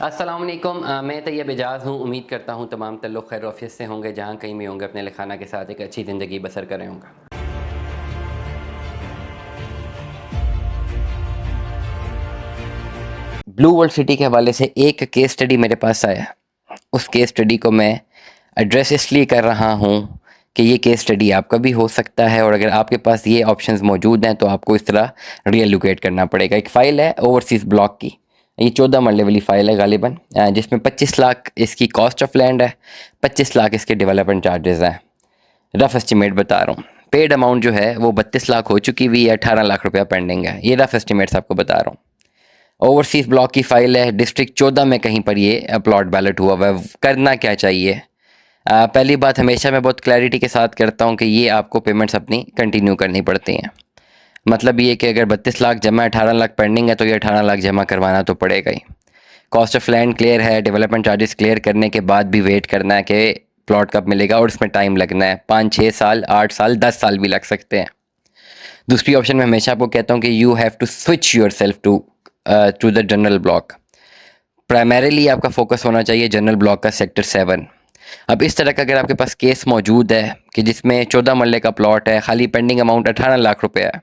अस्सलाम वालेकुम। मैं तैयब एजाज़ हूँ। उम्मीद करता हूँ तमाम ताल्लुक़ खैर ऑफिस से होंगे, जहाँ कहीं भी होंगे अपने खाना के साथ एक अच्छी ज़िंदगी बसर कर रहे होंगे। ब्लू वर्ल्ड सिटी के हवाले से एक केस स्टडी मेरे पास आया। उस केस स्टडी को मैं एड्रेस इसलिए कर रहा हूँ कि ये केस स्टडी आपका भी हो सकता है, और अगर आपके पास ये ऑप्शंस मौजूद हैं तो आपको इस तरह रीएलोकेट करना पड़ेगा। एक फ़ाइल है ओवरसीज़ ब्लॉक की, ये 14 मरले वाली फ़ाइल है गालिबन, जिसमें 25 लाख इसकी कॉस्ट ऑफ लैंड है, 25 लाख इसके डेवलपमेंट चार्जेस हैं। रफ़ एस्टिमेट बता रहा हूँ। पेड अमाउंट जो है वो 32 लाख हो चुकी हुई है, 18 लाख रुपया पेंडिंग है। ये रफ़ एस्टिमेट्स आपको बता रहा हूँ। ओवरसीज़ ब्लॉक की फ़ाइल है, डिस्ट्रिक्ट 14 में कहीं पर ये प्लॉट बैलेट हुआ हुआ है। करना क्या चाहिए? पहली बात, हमेशा मैं बहुत क्लैरिटी के साथ करता हूँ कि ये आपको पेमेंट्स अपनी कंटिन्यू करनी पड़ती हैं। मतलब ये कि अगर 32 लाख जमा 18 लाख पेंडिंग है तो ये 18 लाख जमा करवाना तो पड़ेगा ही। कॉस्ट ऑफ लैंड क्लियर है, डेवलपमेंट चार्जेस क्लियर करने के बाद भी वेट करना है कि प्लॉट कब मिलेगा, और इसमें टाइम लगना है। 5-6 साल, 8 साल, 10 साल भी लग सकते हैं। दूसरी ऑप्शन में हमेशा आपको कहता हूँ कि you have to switch your self to the general block. Primarily आपका फोकस होना चाहिए जनरल ब्लॉक का सेक्टर 7। अब इस तरह का अगर आपके पास केस मौजूद है कि जिसमें 14 मरले का प्लॉट है, खाली पेंडिंग अमाउंट 18 लाख रुपए है,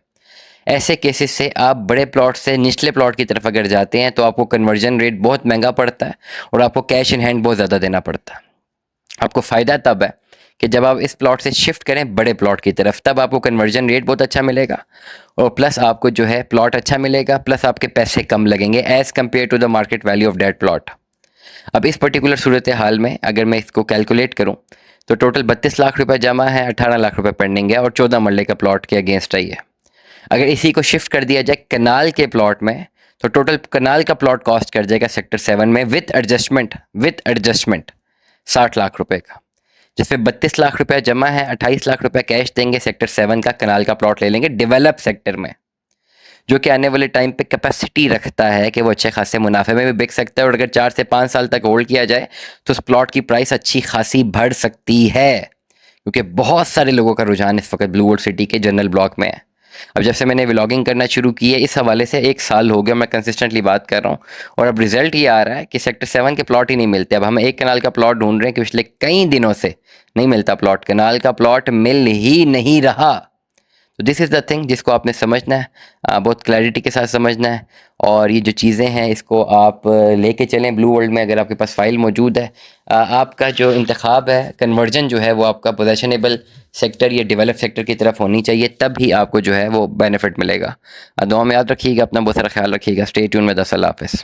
ऐसे केसेस से आप बड़े प्लॉट से निचले प्लॉट की तरफ अगर जाते हैं तो आपको कन्वर्जन रेट बहुत महंगा पड़ता है और आपको कैश इन हैंड बहुत ज़्यादा देना पड़ता है। आपको फ़ायदा तब है कि जब आप इस प्लॉट से शिफ्ट करें बड़े प्लॉट की तरफ, तब आपको कन्वर्जन रेट बहुत अच्छा मिलेगा और प्लस आपको जो है प्लॉट अच्छा मिलेगा, प्लस आपके पैसे कम लगेंगे as compare to the market value of that plot. अब इस पर्टिकुलर सूरत हाल में अगर मैं इसको कैलकुलेट करूं तो टोटल 32 लाख रुपए जमा है, 18 लाख रुपए पेंडिंग है और 14 मरले का प्लॉट के अगेंस्ट ही है। अगर इसी को शिफ्ट कर दिया जाए कनाल के प्लॉट में तो टोटल कनाल का प्लॉट कॉस्ट कर जाएगा सेक्टर 7 में विथ एडजस्टमेंट 60 लाख रुपए का, जिसमें 32 लाख रुपया जमा है, 28 लाख रुपया कैश देंगे, सेक्टर 7 का कनाल का प्लॉट ले लेंगे डेवलप सेक्टर में, जो कि आने वाले टाइम पे कैपेसिटी रखता है कि वो अच्छे खासे मुनाफे में भी बिक सकता है। और अगर 4 से 5 साल तक होल्ड किया जाए तो उस प्लॉट की प्राइस अच्छी खासी बढ़ सकती है, क्योंकि बहुत सारे लोगों का रुझान इस वक्त ब्लू वर्ल्ड सिटी के जनरल ब्लॉक में है। अब जब से मैंने व्लॉगिंग करना शुरू की है इस हवाले से 1 साल हो गया, मैं कंसिस्टेंटली बात कर रहा हूँ, और अब रिजल्ट ये आ रहा है कि सेक्टर 7 के प्लॉट ही नहीं मिलते। अब हम एक कनाल का प्लॉट ढूंढ रहे हैं कि पिछले कई दिनों से नहीं मिलता प्लॉट, कनाल का प्लॉट मिल ही नहीं रहा। तो दिस इज़ द थिंग जिसको आपने समझना है, बहुत क्लैरिटी के साथ समझना है। और ये जो चीज़ें हैं इसको आप लेके चलें ब्लू वर्ल्ड में। अगर आपके पास फ़ाइल मौजूद है, आपका जो इंतखाब है कन्वर्जन जो है वो आपका पोजेशनेबल सेक्टर या डेवलप सेक्टर की तरफ होनी चाहिए, तब ही आपको जो है वो बेनिफिट मिलेगा। दुआ में याद रखिएगा, अपना बहुत सारा ख्याल रखिएगा। स्टे ट्यून में। अल्लाह हाफ़िज़।